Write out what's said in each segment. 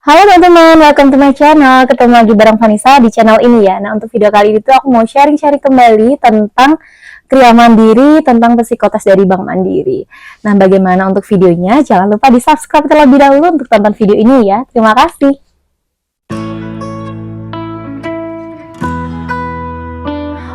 Halo teman-teman, welcome to my channel. Ketemu lagi bareng Vanessa di channel ini ya. Nah, untuk video kali ini tuh aku mau sharing-sharing kembali tentang Kriya Mandiri, tentang psikotes dari Bank Mandiri. Nah, bagaimana untuk videonya? Jangan lupa di subscribe terlebih dahulu untuk tonton video ini ya. Terima kasih.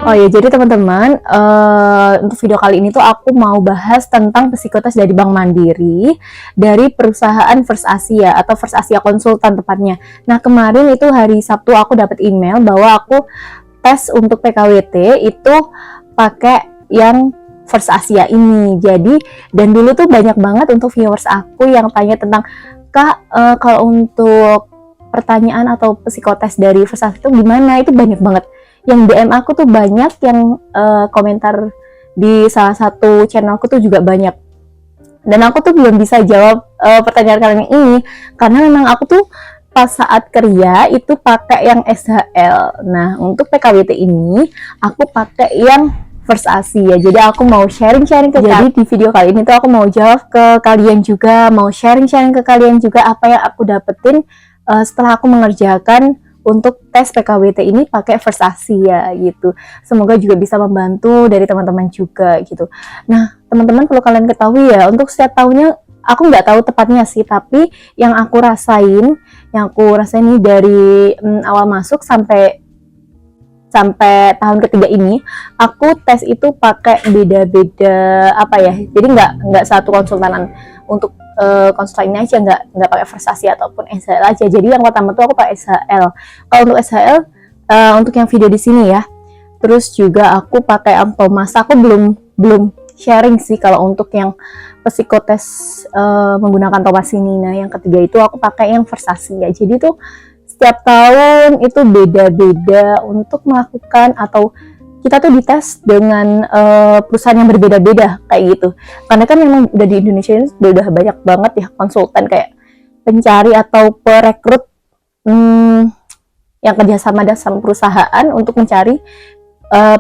Oh ya, jadi teman-teman, untuk video kali ini tuh aku mau bahas tentang psikotes dari Bank Mandiri dari perusahaan First Asia atau First Asia Konsultan tepatnya. Nah, kemarin itu hari Sabtu aku dapat email bahwa aku tes untuk PKWT itu pakai yang First Asia ini. Jadi, dan dulu tuh banyak banget untuk viewers aku yang tanya tentang, Kak, kalau untuk pertanyaan atau psikotes dari First Asia itu gimana? Itu banyak banget yang DM aku tuh banyak, yang komentar di salah satu channelku tuh juga banyak. Dan aku tuh belum bisa jawab pertanyaan kalian ini karena memang aku tuh pas saat kerja itu pakai yang SHL. Nah, untuk PKWT ini aku pakai yang First Asia. Jadi aku mau sharing-sharing ke kalian. Jadi di video kali ini tuh aku mau jawab ke kalian juga, mau sharing-sharing ke kalian juga apa yang aku dapetin setelah aku mengerjakan untuk tes PKWT ini pakai First Asia gitu. Semoga juga bisa membantu dari teman-teman juga gitu. Nah, teman-teman perlu kalian ketahui ya, untuk setiap tahunnya aku nggak tahu tepatnya sih, tapi yang aku rasain ini dari awal masuk sampai tahun ketiga ini, aku tes itu pakai beda-beda apa ya. Jadi nggak satu konsultanan untuk konsultan ini aja, nggak pakai First Asia ataupun SHL aja. Jadi yang pertama tuh aku pakai SHL. Kalau untuk SHL untuk yang video di sini ya. Terus juga aku pakai Thomas. Aku belum sharing sih kalau untuk yang psikotes menggunakan Thomas ini. Nah, yang ketiga itu aku pakai yang First Asia. Jadi tuh setiap tahun itu beda-beda untuk melakukan, atau kita tuh dites dengan perusahaan yang berbeda-beda kayak gitu. Karena kan memang udah di Indonesia ini udah banyak banget ya konsultan kayak pencari atau perekrut yang kerjasama sama perusahaan untuk mencari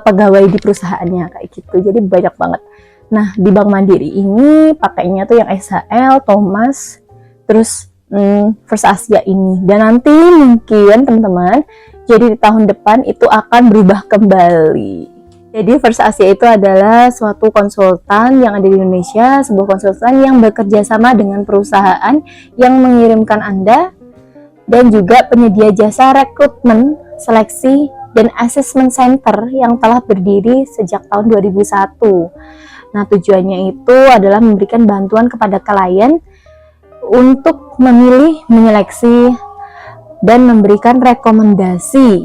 pegawai di perusahaannya kayak gitu. Jadi banyak banget. Nah, di Bank Mandiri ini pakainya tuh yang SHL, Thomas, terus First Asia ini. Dan nanti mungkin teman-teman, jadi di tahun depan itu akan berubah kembali. Jadi First Asia itu adalah suatu konsultan yang ada di Indonesia, sebuah konsultan yang bekerja sama dengan perusahaan yang mengirimkan Anda, dan juga penyedia jasa rekrutmen, seleksi, dan assessment center yang telah berdiri sejak tahun 2001. Nah, tujuannya itu adalah memberikan bantuan kepada klien untuk memilih, menyeleksi, dan memberikan rekomendasi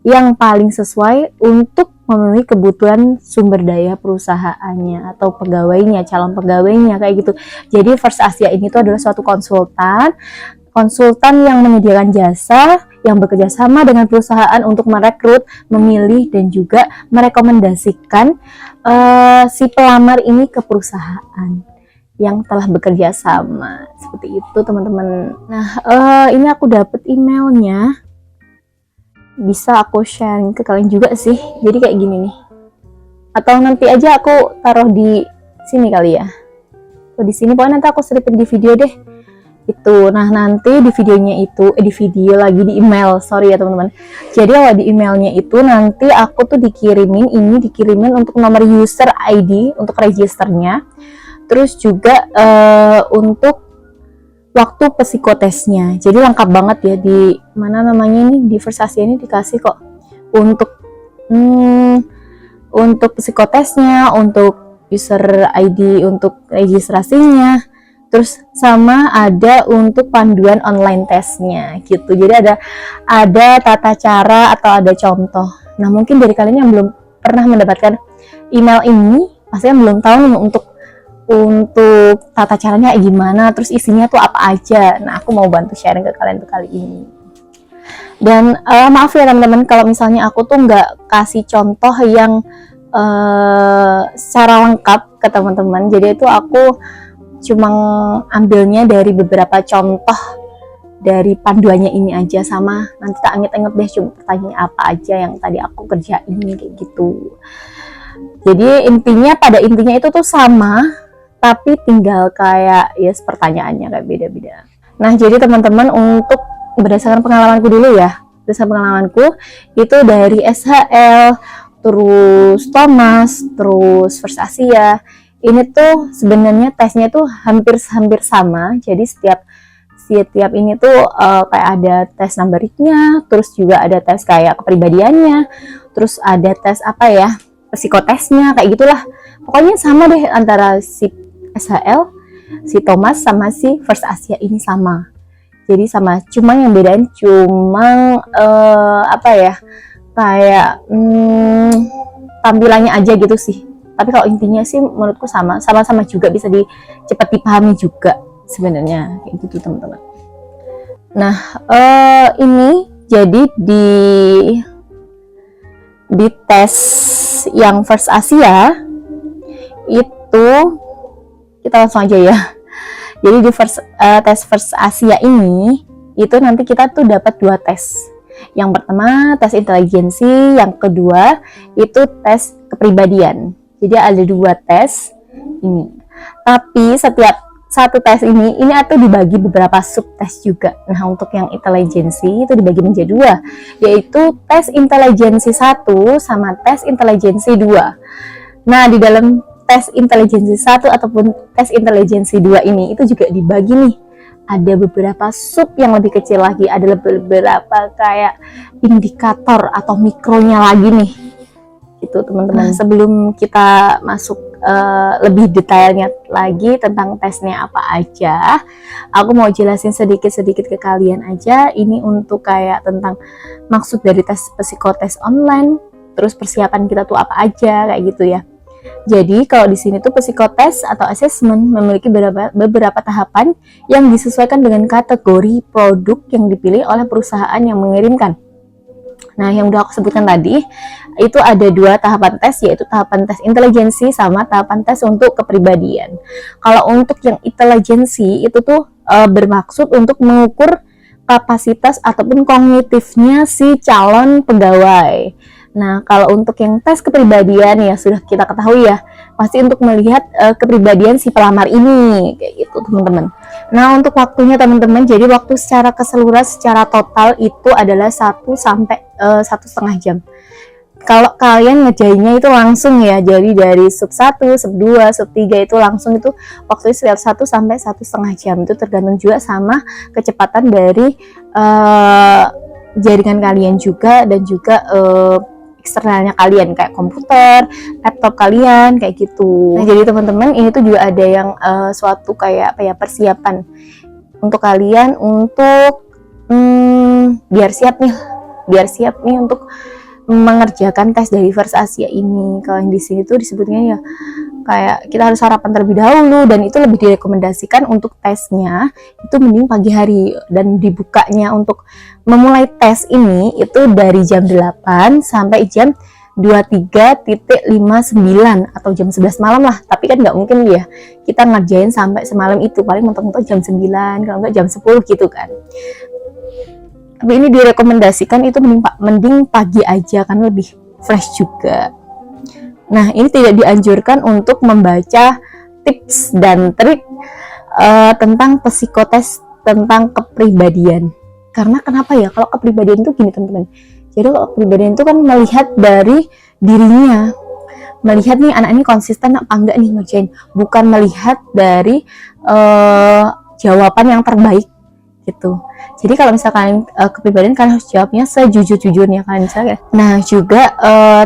yang paling sesuai untuk memenuhi kebutuhan sumber daya perusahaannya atau pegawainya, calon pegawainya kayak gitu. Jadi First Asia ini tuh adalah suatu konsultan yang menyediakan jasa, yang bekerja sama dengan perusahaan untuk merekrut, memilih, dan juga merekomendasikan si pelamar ini ke perusahaan yang telah bekerja sama. Seperti itu teman-teman. Nah, ini aku dapat emailnya, bisa aku share ke kalian juga sih. Jadi kayak gini nih, atau nanti aja aku taruh di sini kali ya, atau di sini, pokoknya nanti aku selipin di video deh itu. Nah, nanti di videonya itu di email, sorry ya teman-teman. Jadi awal di emailnya itu nanti aku tuh dikirimin untuk nomor user ID untuk registernya. Terus juga untuk waktu psikotesnya. Jadi lengkap banget ya, di mana namanya ini, di First Asia ini dikasih kok untuk psikotesnya, untuk user ID untuk registrasinya. Terus sama ada untuk panduan online tesnya gitu. Jadi ada tata cara atau ada contoh. Nah, mungkin dari kalian yang belum pernah mendapatkan email ini, pastinya belum tahu nih untuk tata caranya gimana, terus isinya tuh apa aja. Nah, aku mau bantu sharing ke kalian tuh kali ini. Dan maaf ya teman-teman kalau misalnya aku tuh nggak kasih contoh yang secara lengkap ke teman-teman. Jadi itu aku cuma ambilnya dari beberapa contoh dari panduannya ini aja, sama nanti tak inget-inget deh cuma pertanyaan apa aja yang tadi aku kerjain kayak gitu. Jadi pada intinya itu tuh sama, tapi tinggal kayak pertanyaannya kayak beda-beda. Nah, jadi teman-teman, untuk berdasarkan pengalamanku dulu ya, berdasarkan pengalamanku itu dari SHL, terus Thomas, terus First Asia, ini tuh sebenarnya tesnya tuh hampir sama. Jadi setiap ini tuh kayak ada tes numberiknya, terus juga ada tes kayak kepribadiannya, terus ada tes apa ya, psikotesnya, kayak gitulah. Pokoknya sama deh antara si SHL, si Thomas sama si First Asia ini sama. Jadi sama, cuma yang bedain cuma apa ya, kayak tampilannya aja gitu sih. Tapi kalau intinya sih menurutku sama-sama juga bisa cepat dipahami juga sebenarnya, kayak gitu teman-teman. Nah, ini jadi di tes yang First Asia itu kita langsung aja ya. Jadi di tes First Asia ini itu nanti kita tuh dapat 2 tes. Yang pertama tes intelijensi, yang kedua itu tes kepribadian. Jadi ada 2 tes ini. Tapi setiap satu tes ini atau dibagi beberapa subtes juga. Nah, untuk yang intelijensi itu dibagi menjadi 2, yaitu tes intelijensi 1 sama tes intelijensi 2. Nah, di dalam tes intelijensi 1 ataupun tes intelijensi 2 ini itu juga dibagi nih. Ada beberapa sub yang lebih kecil lagi, ada beberapa kayak indikator atau mikronya lagi nih. Itu teman-teman. Sebelum kita masuk lebih detailnya lagi tentang tesnya apa aja, aku mau jelasin sedikit ke kalian aja. Ini untuk kayak tentang maksud dari tes psikotes online, terus persiapan kita tuh apa aja, kayak gitu ya. Jadi kalau di sini tuh psikotes atau assessment memiliki beberapa tahapan yang disesuaikan dengan kategori produk yang dipilih oleh perusahaan yang mengirimkan. Nah, yang udah aku sebutkan tadi, itu ada 2 tahapan tes, yaitu tahapan tes intelijensi sama tahapan tes untuk kepribadian. Kalau untuk yang intelijensi itu tuh bermaksud untuk mengukur kapasitas ataupun kognitifnya si calon pegawai. Nah, kalau untuk yang tes kepribadian ya sudah kita ketahui ya, pasti untuk melihat kepribadian si pelamar ini, kayak gitu teman-teman. Nah, untuk waktunya teman-teman, jadi waktu secara keseluruhan secara total itu adalah 1 sampai 1,5 jam. Kalau kalian ngerjainnya itu langsung ya, jadi dari sub 1, sub 2, sub 3 itu langsung, itu waktunya sekitar 1 sampai 1,5 jam. Itu tergantung juga sama kecepatan dari jaringan kalian juga, dan juga eksternalnya kalian kayak komputer, laptop kalian, kayak gitu. Nah, jadi teman-teman, ini tuh juga ada yang suatu kayak apa ya, persiapan untuk kalian untuk biar siap nih untuk mengerjakan tes dari First Asia ini. Kalau yang di sini tuh disebutnya ya kayak kita harus sarapan terlebih dahulu, dan itu lebih direkomendasikan untuk tesnya itu mending pagi hari, dan dibukanya untuk memulai tes ini itu dari jam 8 sampai jam 23.59 atau jam 11 malam lah. Tapi kan nggak mungkin ya kita ngerjain sampai semalam itu, paling mentok-mentok jam 9, kalau nggak jam 10 gitu kan. Tapi ini direkomendasikan itu mending pagi aja, kan lebih fresh juga. Nah, ini tidak dianjurkan untuk membaca tips dan trik tentang psikotes tentang kepribadian. Karena kenapa ya? Kalau kepribadian itu gini teman-teman. Jadi kalau kepribadian itu kan melihat dari dirinya. Melihat nih anak ini konsisten apa enggak nih ngerjain. Bukan melihat dari jawaban yang terbaik gitu. Jadi kalau misalkan kepribadian, kalian harus jawabnya sejujur-jujurnya kalian misalnya. Nah, juga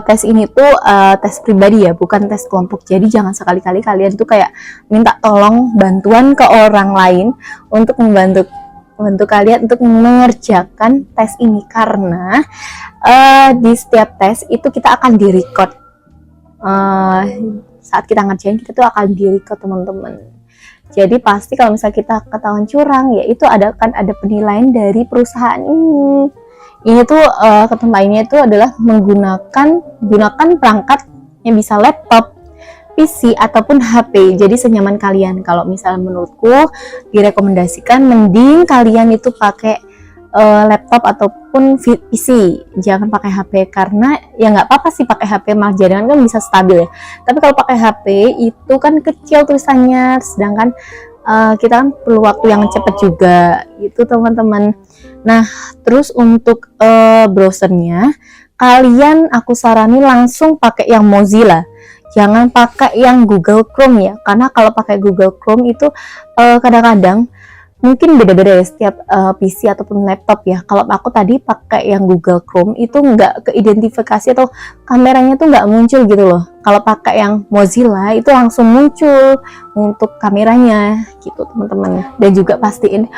tes ini tuh tes pribadi ya, bukan tes kelompok. Jadi jangan sekali-kali kalian tuh kayak minta tolong bantuan ke orang lain untuk membantu kalian untuk mengerjakan tes ini, karena di setiap tes itu kita akan di-record. Saat kita ngerjain kita tuh akan di-record teman-teman. Jadi pasti kalau misalnya kita ketahuan curang, ya itu akan ada penilaian dari perusahaan ini. Ini tuh ketentuannya itu adalah menggunakan perangkat yang bisa laptop, PC ataupun HP. Jadi senyaman kalian. Kalau misalnya menurutku direkomendasikan mending kalian itu pakai laptop ataupun PC, jangan pakai HP, karena ya nggak apa-apa sih pakai HP, malah jaringan kan bisa stabil ya. Tapi kalau pakai HP itu kan kecil tulisannya, sedangkan kita kan perlu waktu yang cepat juga itu teman-teman. Nah terus untuk browsernya, kalian aku sarani langsung pakai yang Mozilla, jangan pakai yang Google Chrome ya, karena kalau pakai Google Chrome itu kadang-kadang mungkin beda-beda ya setiap PC ataupun laptop ya. Kalau aku tadi pakai yang Google Chrome itu nggak keidentifikasi atau kameranya tuh nggak muncul gitu loh. Kalau pakai yang Mozilla itu langsung muncul untuk kameranya gitu teman-teman. Dan juga pastiin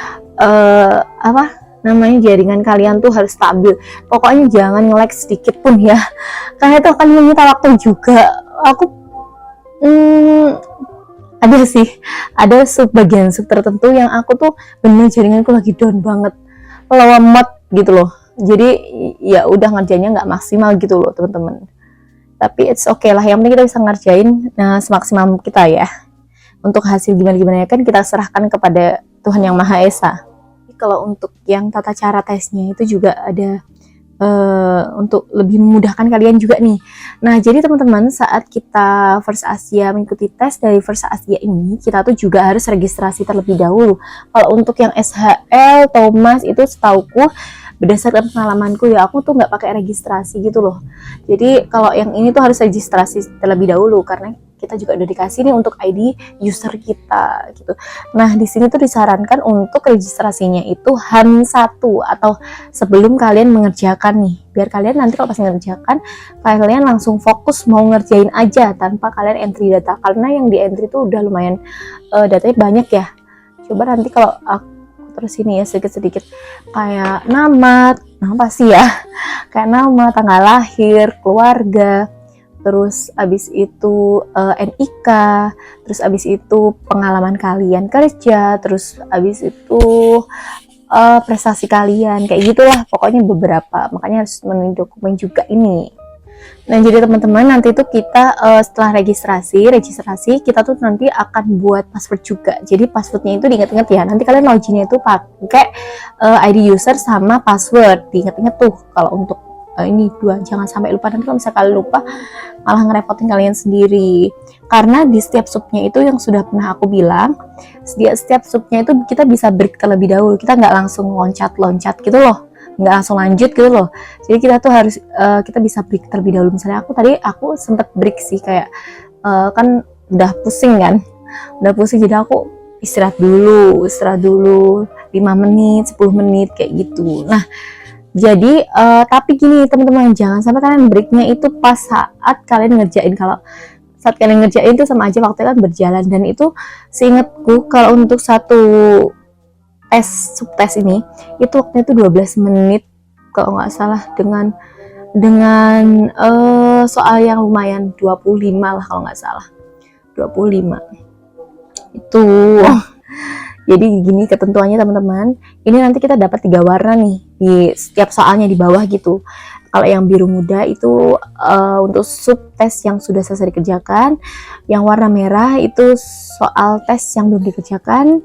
namanya jaringan kalian tuh harus stabil. Pokoknya jangan nge-lag sedikit pun ya, karena itu akan menyita waktu juga. Aku ada bagian sub tertentu yang aku tuh bener jaringanku lagi down banget, lemot gitu loh, jadi ya udah ngerjainnya nggak maksimal gitu loh teman-teman. Tapi it's okay lah, yang penting kita bisa ngerjain semaksimal kita ya. Untuk hasil gimana ya kan kita serahkan kepada Tuhan Yang Maha Esa. Kalau untuk yang tata cara tesnya itu juga ada untuk lebih memudahkan kalian juga nih. Nah jadi teman-teman, saat kita First Asia mengikuti tes dari First Asia ini, kita tuh juga harus registrasi terlebih dahulu. Kalau untuk yang SHL, Thomas itu setauku berdasarkan pengalamanku ya, aku tuh nggak pakai registrasi gitu loh. Jadi kalau yang ini tuh harus registrasi terlebih dahulu karena kita juga udah dikasih nih untuk ID user kita gitu. Nah di sini tuh disarankan untuk registrasinya itu H-1 atau sebelum kalian mengerjakan nih, biar kalian nanti kalau pas mengerjakan kalian langsung fokus mau ngerjain aja tanpa kalian entry data, karena yang di entry tuh udah lumayan datanya banyak ya. Coba nanti kalau aku terus ini ya sedikit-sedikit kayak nama pasti ya, kayak nama, tanggal lahir, keluarga, terus abis itu NIK, terus abis itu pengalaman kalian kerja, terus abis itu prestasi kalian, kayak gitulah pokoknya beberapa, makanya harus memenuhi dokumen juga ini. Nah jadi teman-teman, nanti itu kita setelah registrasi kita tuh nanti akan buat password juga. Jadi passwordnya itu diingat-ingat ya, nanti kalian loginnya itu pakai ID user sama password, diingat-ingat tuh kalau untuk ini dua, jangan sampai lupa. Nanti kalau misalnya kalian lupa malah ngerepotin kalian sendiri, karena di setiap subnya itu yang sudah pernah aku bilang, setiap subnya itu kita bisa break terlebih dahulu, kita nggak langsung loncat gitu loh, nggak langsung lanjut gitu loh. Jadi kita tuh harus kita bisa break terlebih dahulu. Misalnya aku sempet break sih, kayak kan udah pusing jadi aku istirahat dulu 5 menit 10 menit kayak gitu. Nah jadi tapi gini teman-teman, jangan sampai kalian breaknya itu pas saat kalian ngerjain. Kalau saat kalian ngerjain itu sama aja waktu kan berjalan. Dan itu seingatku kalau untuk satu subtes ini itu waktunya itu 12 menit kalau nggak salah, dengan soal yang lumayan 25 lah kalau nggak salah, 25 itu. Jadi gini ketentuannya teman-teman, ini nanti kita dapat 3 warna nih di setiap soalnya di bawah gitu. Kalau yang biru muda itu untuk subtes yang sudah selesai dikerjakan, yang warna merah itu soal tes yang belum dikerjakan.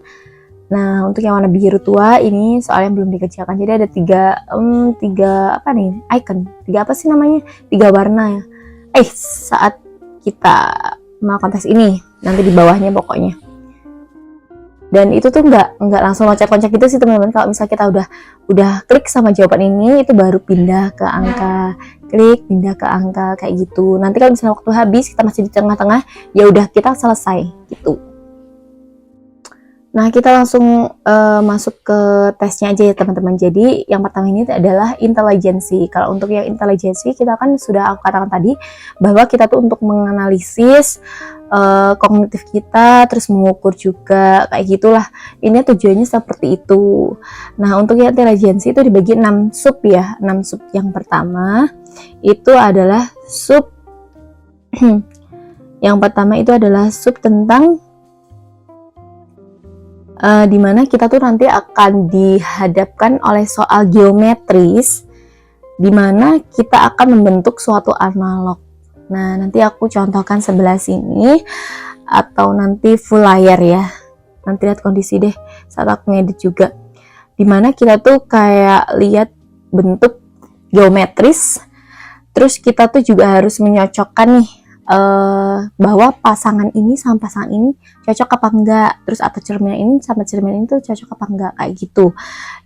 Nah untuk yang warna biru tua ini soal yang belum dikerjakan. Jadi ada tiga apa nih icon, 3 apa sih namanya, 3 warna ya. Saat kita melakukan tes ini nanti di bawahnya pokoknya. Dan itu tuh nggak langsung loncat-loncat gitu sih teman-teman. Kalau misalnya kita udah klik sama jawaban ini, itu baru pindah ke angka, pindah ke angka kayak gitu. Nanti kalau misalnya waktu habis kita masih di tengah-tengah, ya udah kita selesai gitu. Nah kita langsung masuk ke tesnya aja ya teman-teman. Jadi yang pertama ini adalah intelijensi. Kalau untuk yang intelijensi kita kan sudah aku katakan tadi bahwa kita tuh untuk menganalisis kognitif kita, terus mengukur juga kayak gitulah. Ini tujuannya seperti itu. Nah untuk yang intelijensi itu dibagi 6 sub ya. 6 sub. Yang pertama itu adalah sub yang pertama itu adalah sub tentang dimana kita tuh nanti akan dihadapkan oleh soal geometris, dimana kita akan membentuk suatu analog. Nah nanti aku contohkan sebelah sini atau nanti full layar ya, nanti lihat kondisi deh saat aku ngedit juga, dimana kita tuh kayak lihat bentuk geometris, terus kita tuh juga harus menyocokkan nih bahwa pasangan ini sama pasangan ini cocok apa enggak, terus atau cermin ini sama cermin ini tuh cocok apa enggak, kayak gitu.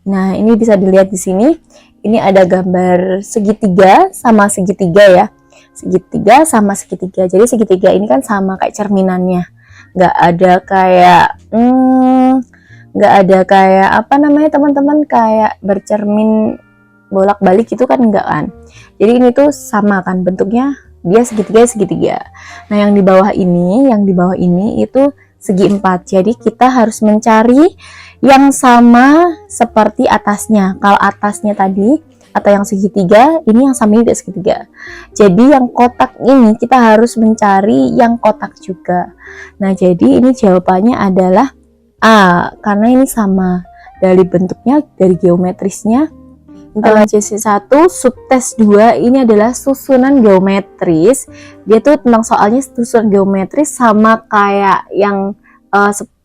Nah, ini bisa dilihat di sini. Ini ada gambar segitiga sama segitiga ya. Segitiga sama segitiga. Jadi segitiga ini kan sama kayak cerminannya. Nggak ada kayak nggak ada kayak apa namanya teman-teman, kayak bercermin bolak-balik gitu kan, enggak kan. Jadi ini tuh sama kan bentuknya, dia segitiga. Nah, yang di bawah ini itu segi 4. Jadi kita harus mencari yang sama seperti atasnya. Kalau atasnya tadi atau yang segitiga, ini yang sama juga segitiga. Jadi yang kotak ini kita harus mencari yang kotak juga. Nah, jadi ini jawabannya adalah A, karena ini sama dari bentuknya, dari geometrisnya. Intelijensi 1, subtes 2 ini adalah susunan geometris. Dia tuh tentang soalnya susunan geometris sama kayak yang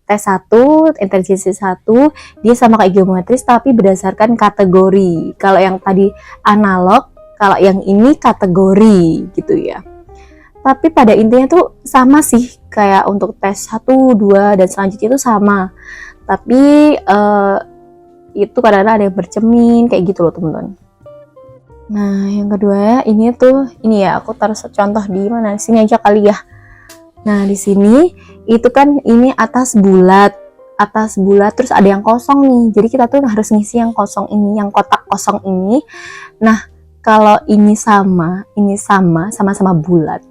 tes 1, intelijensi 1, dia sama kayak geometris tapi berdasarkan kategori. Kalau yang tadi analog, kalau yang ini kategori gitu ya. Tapi pada intinya tuh sama sih, kayak untuk tes 1, 2 dan selanjutnya itu sama. Tapi itu kadang-kadang ada yang bercermin kayak gitu loh teman-teman. Nah, yang kedua ini ya, aku taruh contoh di mana, sini aja kali ya. Nah, di sini itu kan ini atas bulat terus ada yang kosong nih. Jadi kita tuh harus ngisi yang kosong ini, yang kotak kosong ini. Nah, kalau ini sama-sama bulat.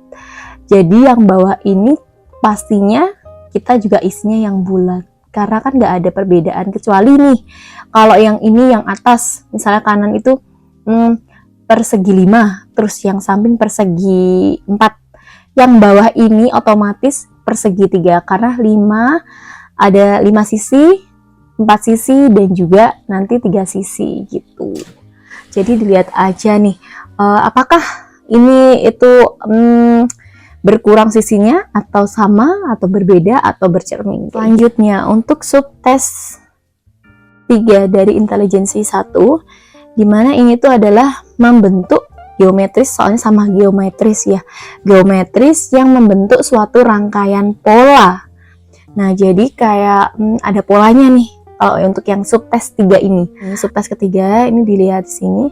Jadi yang bawah ini pastinya kita juga isinya yang bulat. Karena kan nggak ada perbedaan, kecuali nih kalau yang ini yang atas misalnya kanan itu persegi 5, terus yang samping persegi 4, yang bawah ini otomatis persegi 3 karena 5 ada 5 sisi, 4 sisi dan juga nanti 3 sisi gitu. Jadi dilihat aja nih apakah ini itu berkurang sisinya atau sama atau berbeda atau bercermin. Selanjutnya untuk subtes 3 dari intelijensi 1, dimana ini tuh adalah membentuk geometris, soalnya sama geometris ya, geometris yang membentuk suatu rangkaian pola. Nah, jadi kayak ada polanya nih kalau untuk yang subtes 3 ini. Subtes ketiga ini dilihat di sini,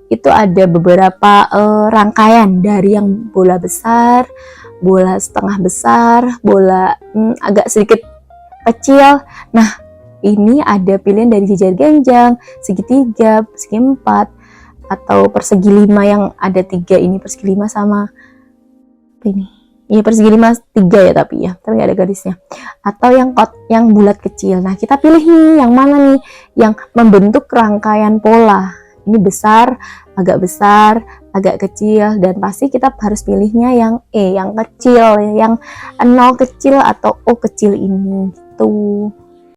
itu ada beberapa rangkaian dari yang bola besar, bola setengah besar, bola agak sedikit kecil. Nah, ini ada pilihan dari jajar genjang, segitiga, persegi 4, atau persegi 5 yang ada 3 ini, persegi 5 sama ini. Ini persegi 5 3 ya tapi nggak ada garisnya. Atau yang bulat kecil. Nah, kita pilih nih yang mana nih yang membentuk rangkaian pola. Ini besar, agak kecil, dan pasti kita harus pilihnya yang E, yang kecil, yang 0 kecil atau O kecil ini gitu.